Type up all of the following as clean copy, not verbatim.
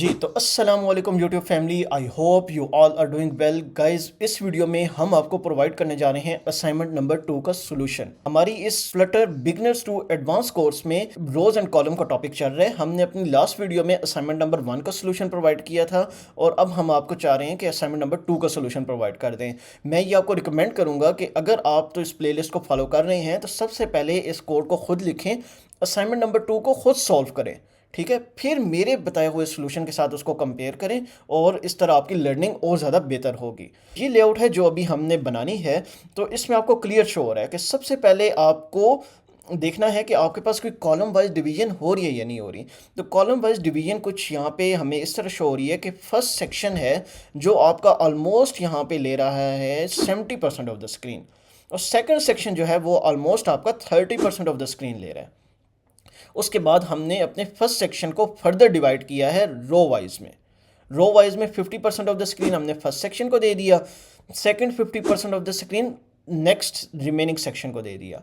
जी, तो अस्सलाम वालेकुम YouTube family. I hope you all are doing well guys. इस वीडियो में हम आपको प्रोवाइड करने जा रहे हैं असाइनमेंट नंबर 2 का सॉल्यूशन। हमारी इस Flutter beginners to advance course में रोज एंड कॉलम का टॉपिक चल रहा है। हमने अपनी लास्ट वीडियो में असाइनमेंट नंबर 1 का सॉल्यूशन प्रोवाइड किया था और अब हम आपको चाह रहे हैं कि असाइनमेंट नंबर 2 का सॉल्यूशन प्रोवाइड कर दें। मैं ये आपको रिकमेंड करूंगा कि अगर आप तो इस प्लेलिस्ट को फॉलो कर रहे हैं तो सबसे पहले इस कोड को खुद लिखें, असाइनमेंट नंबर 2 को खुद सॉल्व करें, ठीक है। फिर मेरे बताए हुए सोल्यूशन के साथ उसको कंपेयर करें और इस तरह आपकी लर्निंग और ज़्यादा बेहतर होगी। ये लेआउट है जो अभी हमने बनानी है, तो इसमें आपको क्लियर शो हो रहा है कि सबसे पहले आपको देखना है कि आपके पास कोई कॉलम वाइज डिवीजन हो रही है या नहीं हो रही। तो कॉलम वाइज डिवीजन कुछ यहाँ पे हमें इस तरह शो हो रही है कि फर्स्ट सेक्शन है जो आपका ऑलमोस्ट यहाँ पे ले रहा है 70% ऑफ द स्क्रीन, और सेकंड सेक्शन जो है वो ऑलमोस्ट आपका 30% ऑफ द स्क्रीन ले रहा है। उसके बाद हमने अपने फर्स्ट सेक्शन को फर्दर डिवाइड किया है रो वाइज में। रो वाइज में 50% ऑफ द स्क्रीन हमने फर्स्ट सेक्शन को दे दिया, second 50% of the screen next remaining section को दे दिया।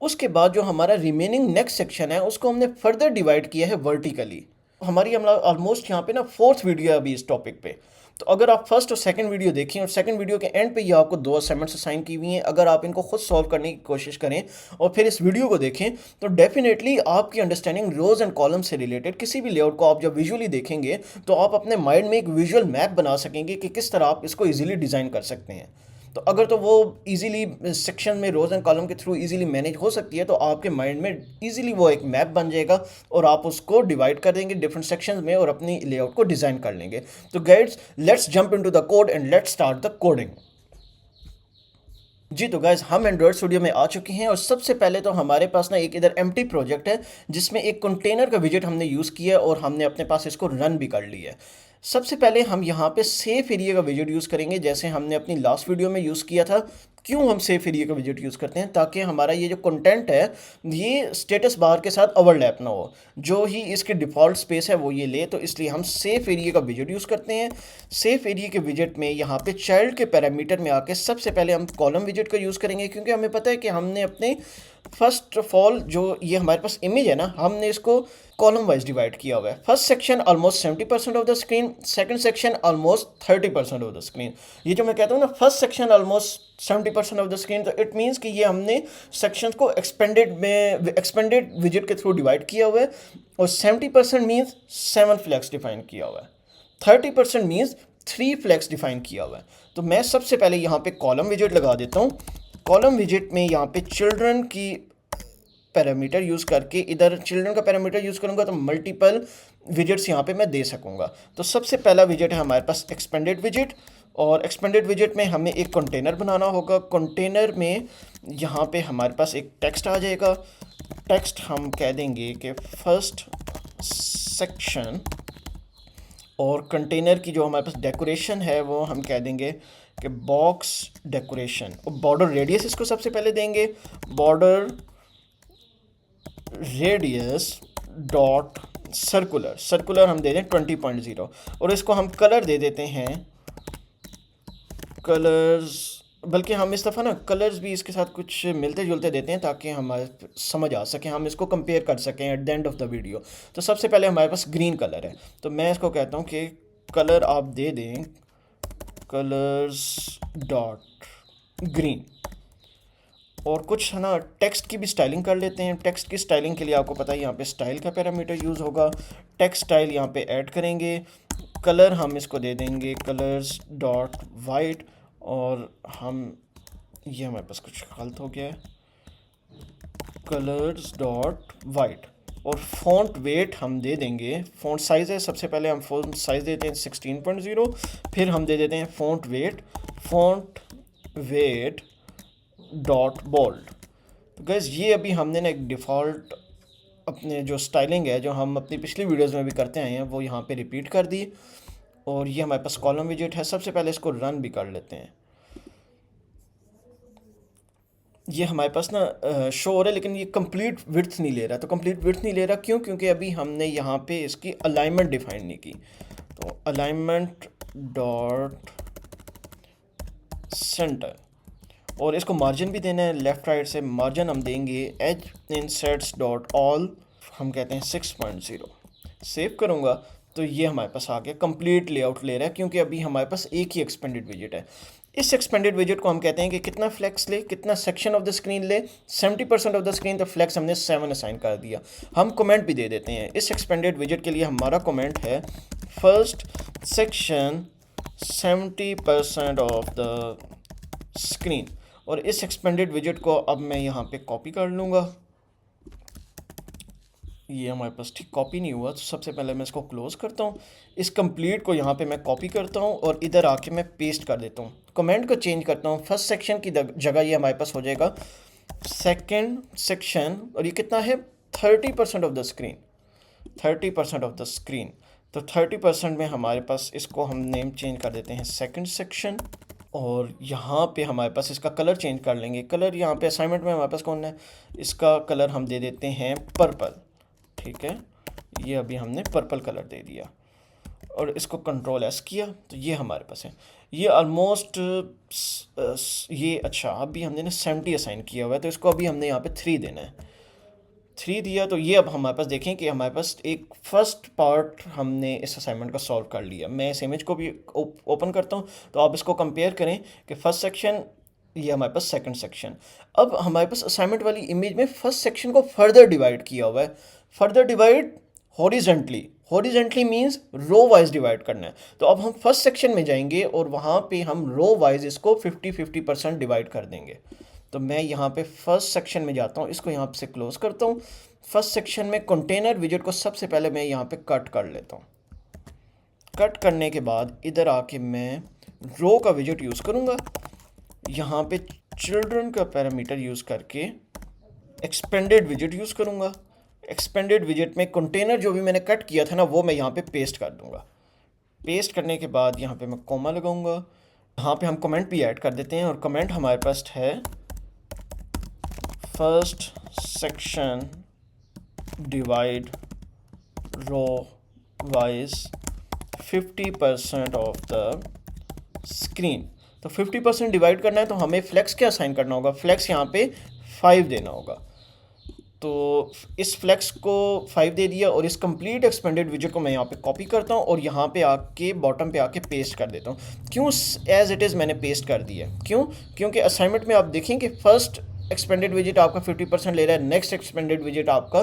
उसके बाद जो हमारा रिमेनिंग नेक्स्ट सेक्शन है उसको हमने फर्दर डिवाइड किया है वर्टिकली। हमारी हम ऑलमोस्ट यहाँ पे ना फोर्थ वीडियो है अभी इस टॉपिक पे। तो अगर आप फर्स्ट और सेकंड वीडियो देखें और सेकंड वीडियो के एंड पे ये आपको 2 असाइनमेंट्स असाइन की हुई हैं, अगर आप इनको खुद सॉल्व करने की कोशिश करें और फिर इस वीडियो को देखें तो डेफिनेटली आपकी अंडरस्टैंडिंग रोज एंड कॉलम से रिलेटेड किसी भी लेआउट को आप जब विजुअली देखेंगे तो आप अपने माइंड में एक विजुअल मैप बना सकेंगे कि किस तरह आप इसको ईजिली डिज़ाइन कर सकते हैं। तो अगर तो वो इजीली सेक्शन में रोज एंड कॉलम के थ्रू इजीली मैनेज हो सकती है तो आपके माइंड में इजीली वो एक मैप बन जाएगा और आप उसको डिवाइड कर देंगे डिफरेंट सेक्शंस में और अपनी लेआउट को डिज़ाइन कर लेंगे। तो guys, let's jump into the code and let's start the coding. जी, तो गाइज हम एंड्रॉयड स्टूडियो में आ चुके हैं और सबसे पहले तो हमारे पास ना एक इधर एम्प्टी प्रोजेक्ट है जिसमें एक कंटेनर का विजेट हमने यूज़ किया और हमने अपने पास इसको रन भी कर लिया है। सबसे पहले हम यहाँ पे सेफ एरिया का विजेट यूज़ करेंगे जैसे हमने अपनी लास्ट वीडियो में यूज़ किया था। क्यों हम सेफ एरिया का विजेट यूज़ करते हैं? ताकि हमारा ये जो कंटेंट है ये स्टेटस बार के साथ ओवरलैप ना हो, जो ही इसके डिफ़ॉल्ट स्पेस है वो ये ले, तो इसलिए हम सेफ एरिया का विजेट यूज़ करते हैं। सेफ एरिया के विजेट में यहाँ पे चाइल्ड के पैरामीटर में आके सबसे पहले हम कॉलम विजेट का यूज़ करेंगे, क्योंकि हमें पता है कि हमने अपने फर्स्ट ऑफ ऑल जो ये हमारे पास इमेज है ना, हमने इसको कॉलम वाइज डिवाइड किया हुआ है। First section almost 70% of the screen, second section almost 30% of the screen. ये जो मैं कहता हूँ ना first section almost 70% of the screen, तो इट मीन्स कि ये हमने सेक्शंस को एक्सपेंडेड विजेट के थ्रू डिवाइड किया हुआ है। और 70% मीन्स 7 फ्लैग्स डिफाइन किया हुआ है, 30% मीन्स 3 फ्लैग्स डिफाइन किया हुआ है। तो मैं सबसे पहले यहाँ पे कॉलम विजेट लगा देता हूँ। कॉलम विजेट में यहाँ पे चिल्ड्रन की पैरामीटर यूज़ करके, इधर चिल्ड्रन का पैरामीटर यूज़ करूँगा तो मल्टीपल विजेट्स यहाँ पे मैं दे सकूँगा। तो सबसे पहला विजेट है हमारे पास एक्सपेंडेड विजेट, और एक्सपेंडेड विजेट में हमें एक कंटेनर बनाना होगा। कंटेनर में यहाँ पे हमारे पास एक टेक्स्ट आ जाएगा। टेक्स्ट हम कह देंगे कि फर्स्ट सेक्शन, और कंटेनर की जो हमारे पास डेकोरेशन है वो हम कह देंगे कि बॉक्स डेकोरेशन, और बॉर्डर रेडियस इसको सबसे पहले देंगे। Border radius dot circular, circular हम दे दें 20.0, और इसको हम कलर दे देते हैं कलर्स, बल्कि हम इस दफ़ा ना कलर्स भी इसके साथ कुछ मिलते जुलते देते हैं ताकि हमारे समझ आ सके, हम इसको कंपेयर कर सकें at the end of the video. तो सबसे पहले हमारे पास ग्रीन कलर है, तो मैं इसको कहता हूँ कि कलर आप दे दें कलर्स डॉट ग्रीन। और कुछ है ना टेक्स्ट की भी स्टाइलिंग कर लेते हैं। टेक्स्ट की स्टाइलिंग के लिए आपको पता है यहाँ पे स्टाइल का पैरामीटर यूज़ होगा। टेक्स्ट स्टाइल यहाँ पे ऐड करेंगे। कलर हम इसको दे देंगे कलर्स डॉट वाइट, और हम ये हमारे पास कुछ गलत हो गया है, कलर्स डॉट वाइट। और फ़ॉन्ट वेट हम दे देंगे, फ़ॉन्ट साइज़ है सबसे पहले हम फ़ॉन्ट साइज़ देते हैं 16.0, फिर हम दे देते हैं फ़ॉन्ट वेट डॉट बोल्ड। तो गैस ये अभी हमने ना एक डिफ़ॉल्ट अपने जो स्टाइलिंग है जो हम अपनी पिछली वीडियोस में भी करते आए हैं वो यहाँ पे रिपीट कर दी। और ये हमारे पास कॉलम विजेट है, सबसे पहले इसको रन भी कर लेते हैं। ये हमारे पास ना शो हो रहा है लेकिन ये कंप्लीट विड्थ नहीं ले रहा। तो कंप्लीट विड्थ नहीं ले रहा क्यों? क्योंकि अभी हमने यहाँ पे इसकी अलाइनमेंट डिफाइन नहीं की। तो अलाइनमेंट डॉट सेंटर, और इसको मार्जिन भी देना है लेफ़्ट राइट से। मार्जिन हम देंगे एज इंसर्ट्स डॉट ऑल, हम कहते हैं 6.0। सेव करूँगा तो ये हमारे पास आ गया, कंप्लीट लेआउट ले रहा है क्योंकि अभी हमारे पास एक ही एक्सपेंडेड विजिट है। इस एक्सपेंडेड विजिट को हम कहते हैं कि कितना फ्लेक्स ले, कितना सेक्शन ऑफ द स्क्रीन ले, 70% ऑफ द स्क्रीन, तो फ्लेक्स हमने 7 असाइन कर दिया। हम कमेंट भी दे देते हैं। इस एक्सपेंडेड विजिट के लिए हमारा कमेंट है first section 70% of the screen. और इस एक्सपेंडेड विजिट को अब मैं यहाँ पे कॉपी कर लूँगा। ये हमारे पास ठीक कॉपी नहीं हुआ, तो सबसे पहले मैं इसको क्लोज़ करता हूँ। इस कंप्लीट को यहाँ पे मैं कॉपी करता हूँ और इधर आके मैं पेस्ट कर देता हूँ। कमेंट को चेंज करता हूँ, फर्स्ट सेक्शन की जगह ये हमारे पास हो जाएगा सेकंड सेक्शन। और ये कितना है, 30% of the screen, 30% of the screen. तो 30% में हमारे पास इसको हम नेम चेंज कर देते हैं सेकंड सेक्शन। और यहाँ पे हमारे पास इसका कलर चेंज कर लेंगे। कलर यहाँ पे असाइनमेंट में हमारे पास कौन है, इसका कलर हम दे देते हैं पर्पल। ठीक है, ये अभी हमने पर्पल कलर दे दिया और इसको कंट्रोल एस किया तो ये हमारे पास है। ये ऑलमोस्ट ये अच्छा, अभी हमने ना 70 असाइन किया हुआ है, तो इसको अभी हमने यहाँ पे 3 देना है। 3 दिया तो ये अब हमारे पास देखें कि हमारे पास एक फर्स्ट पार्ट हमने इस असाइनमेंट का सॉल्व कर लिया। मैं इस इमेज को भी ओपन करता हूँ तो आप इसको कंपेयर करें कि फर्स्ट सेक्शन, ये हमारे पास सेकंड सेक्शन। अब हमारे पास असाइनमेंट वाली इमेज में फर्स्ट सेक्शन को फर्दर डिवाइड किया हुआ है। Further divide horizontally, horizontally means row wise divide करना है। तो अब हम फर्स्ट सेक्शन में जाएंगे और वहाँ पे हम रो वाइज इसको 50-50% डिवाइड कर देंगे। तो मैं यहाँ पे फर्स्ट सेक्शन में जाता हूँ, इसको यहाँ से क्लोज करता हूँ। फर्स्ट सेक्शन में कंटेनर विजेट को सबसे पहले मैं यहाँ पे कट कर लेता हूँ। कट करने के बाद इधर आके मैं रो का विजेट यूज़ करूँगा। यहाँ पे चिल्ड्रन का पैरामीटर यूज़ करके एक्सपेंडेड विजेट यूज़ करूँगा। एक्सपेंडेड विजेट में कंटेनर जो भी मैंने कट किया था ना, वो मैं यहाँ पे पेस्ट कर दूँगा। पेस्ट करने के बाद यहाँ पे मैं कॉमा लगाऊँगा। यहाँ पे हम कमेंट भी ऐड कर देते हैं और कमेंट हमारे पास है first section divide row wise 50% of the screen. तो 50% डिवाइड करना है तो हमें फ्लेक्स क्या असाइन करना होगा, फ्लेक्स यहाँ पे 5 देना होगा। तो इस फ्लेक्स को 5 दे दिया और इस कंप्लीट एक्सपेंडेड विजेट को मैं यहाँ पे कॉपी करता हूँ और यहाँ पे आके बॉटम पे आके पेस्ट कर देता हूँ। क्यों एज इट इज़ मैंने पेस्ट कर दिया, क्यों, क्योंकि असाइनमेंट में आप देखेंगे फर्स्ट एक्सपेंडेड विजेट आपका 50% ले रहा है, नेक्स्ट एक्सपेंडेड विजेट आपका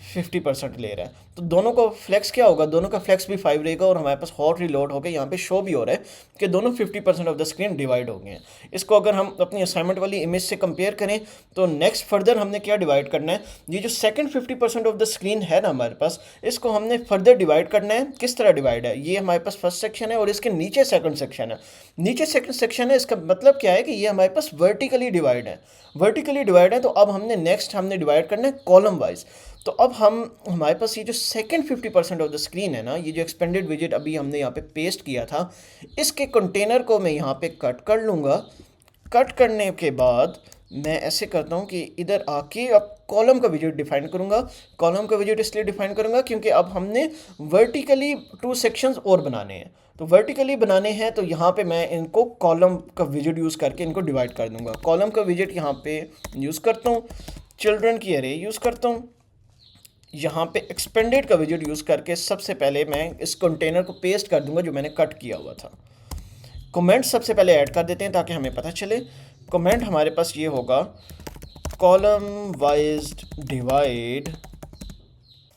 50% ले रहा है। तो दोनों का फ्लेक्स क्या होगा, दोनों का फ्लेक्स भी 5 रहेगा और हमारे पास हॉट रिलोड होकर यहाँ पे शो भी हो रहा है कि दोनों 50% ऑफ द स्क्रीन डिवाइड हो गए हैं। इसको अगर हम अपनी असाइनमेंट वाली इमेज से कंपेयर करें तो नेक्स्ट फर्दर हमने क्या डिवाइड करना है, ये जो सेकंड 50% ऑफ द स्क्रीन है ना हमारे पास, इसको हमने फर्दर डिवाइड करना है। किस तरह डिवाइड है, ये हमारे पास फर्स्ट सेक्शन है और इसके नीचे सेकंड सेक्शन है। नीचे सेकंड सेक्शन है, इसका मतलब क्या है कि ये हमारे पास वर्टिकली डिवाइड है, वर्टिकली डिवाइड है। तो अब हमने नेक्स्ट हमने डिवाइड करना है कॉलम वाइज। तो अब हमारे पास ये जो सेकंड 50% ऑफ द स्क्रीन है ना, ये जो एक्सपेंडेड विजेट अभी हमने यहाँ पे पेस्ट किया था, इसके कंटेनर को मैं यहाँ पे कट कर लूँगा। कट करने के बाद मैं ऐसे करता हूँ कि इधर आके अब कॉलम का विजेट डिफाइन करूँगा। कॉलम का विजेट इसलिए डिफाइन करूँगा क्योंकि अब हमने वर्टिकली 2 सेक्शंस और बनाने हैं। तो वर्टिकली बनाने हैं तो यहाँ पे मैं इनको कॉलम का विजेट यूज़ करके इनको डिवाइड कर दूँगा। कॉलम का विजेट यहाँ पे यूज़ करता हूँ, चिल्ड्रन की अरे यूज़ करता हूँ, यहाँ पे एक्सपेंडेड का विजेट यूज़ करके सबसे पहले मैं इस कंटेनर को पेस्ट कर दूंगा जो मैंने कट किया हुआ था। कमेंट सबसे पहले ऐड कर देते हैं ताकि हमें पता चले। कमेंट हमारे पास ये होगा कॉलम वाइज डिवाइड,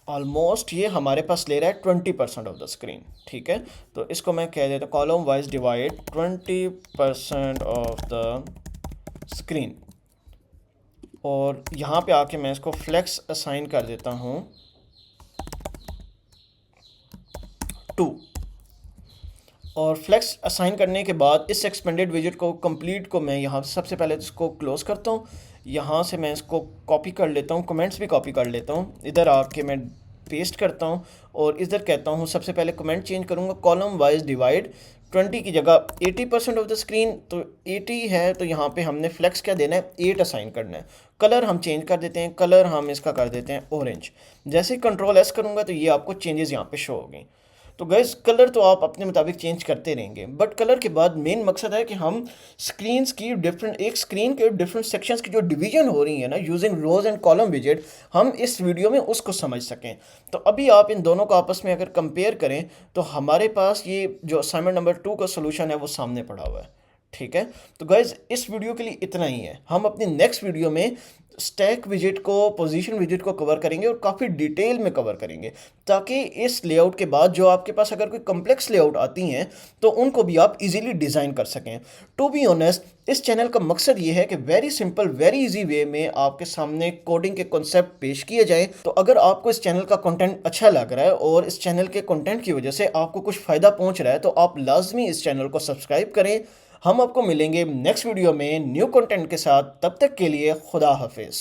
ऑलमोस्ट ये हमारे पास ले रहा है 20% ऑफ द स्क्रीन। ठीक है, तो इसको मैं कह देता हूँ column wise divide 20% of the screen. और यहाँ पे आके मैं इसको फ्लेक्स असाइन कर देता हूँ 2। और फ्लेक्स असाइन करने के बाद इस एक्सपेंडेड विजेट को कंप्लीट को मैं यहाँ सबसे पहले इसको क्लोज करता हूँ। यहाँ से मैं इसको कॉपी कर लेता हूँ, कमेंट्स भी कॉपी कर लेता हूँ, इधर आके मैं पेस्ट करता हूँ और इधर कहता हूँ सबसे पहले कमेंट चेंज करूँगा कॉलम वाइज डिवाइड 20 की जगह 80% ऑफ द स्क्रीन। तो 80 है तो यहाँ पे हमने फ्लेक्स क्या देना है, 8 असाइन करना है। कलर हम चेंज कर देते हैं, कलर हम इसका कर देते हैं ऑरेंज। जैसे ही कंट्रोल एस करूँगा तो ये आपको चेंजेस यहाँ पे शो हो गई। तो गैस कलर तो आप अपने मुताबिक चेंज करते रहेंगे, बट कलर के बाद मेन मकसद है कि हम स्क्रीन्स की डिफरेंट, एक स्क्रीन के डिफरेंट सेक्शंस की जो डिवीजन हो रही है ना यूजिंग रोज एंड कॉलम विजेट, हम इस वीडियो में उसको समझ सकें। तो अभी आप इन दोनों को आपस में अगर कंपेयर करें तो हमारे पास ये जो असाइनमेंट नंबर 2 का सोल्यूशन है वो सामने पड़ा हुआ है। ठीक है, तो गाइज इस वीडियो के लिए इतना ही है। हम अपनी नेक्स्ट वीडियो में स्टैक विजेट को, पोजीशन विजेट को कवर करेंगे और काफ़ी डिटेल में कवर करेंगे, ताकि इस लेआउट के बाद जो आपके पास अगर कोई कम्प्लेक्स लेआउट आती हैं तो उनको भी आप इजीली डिज़ाइन कर सकें। टू बी ऑनेस्ट इस चैनल का मकसद ये है कि very simple very easy way में आपके सामने कोडिंग के कॉन्सेप्ट पेश किए जाएं। तो अगर आपको इस चैनल का कंटेंट अच्छा लग रहा है और इस चैनल के कंटेंट की वजह से आपको कुछ फ़ायदा पहुंच रहा है, तो आप लाजमी इस चैनल को सब्सक्राइब करें। हम आपको मिलेंगे नेक्स्ट वीडियो में न्यू कंटेंट के साथ। तब तक के लिए खुदा हाफिज़।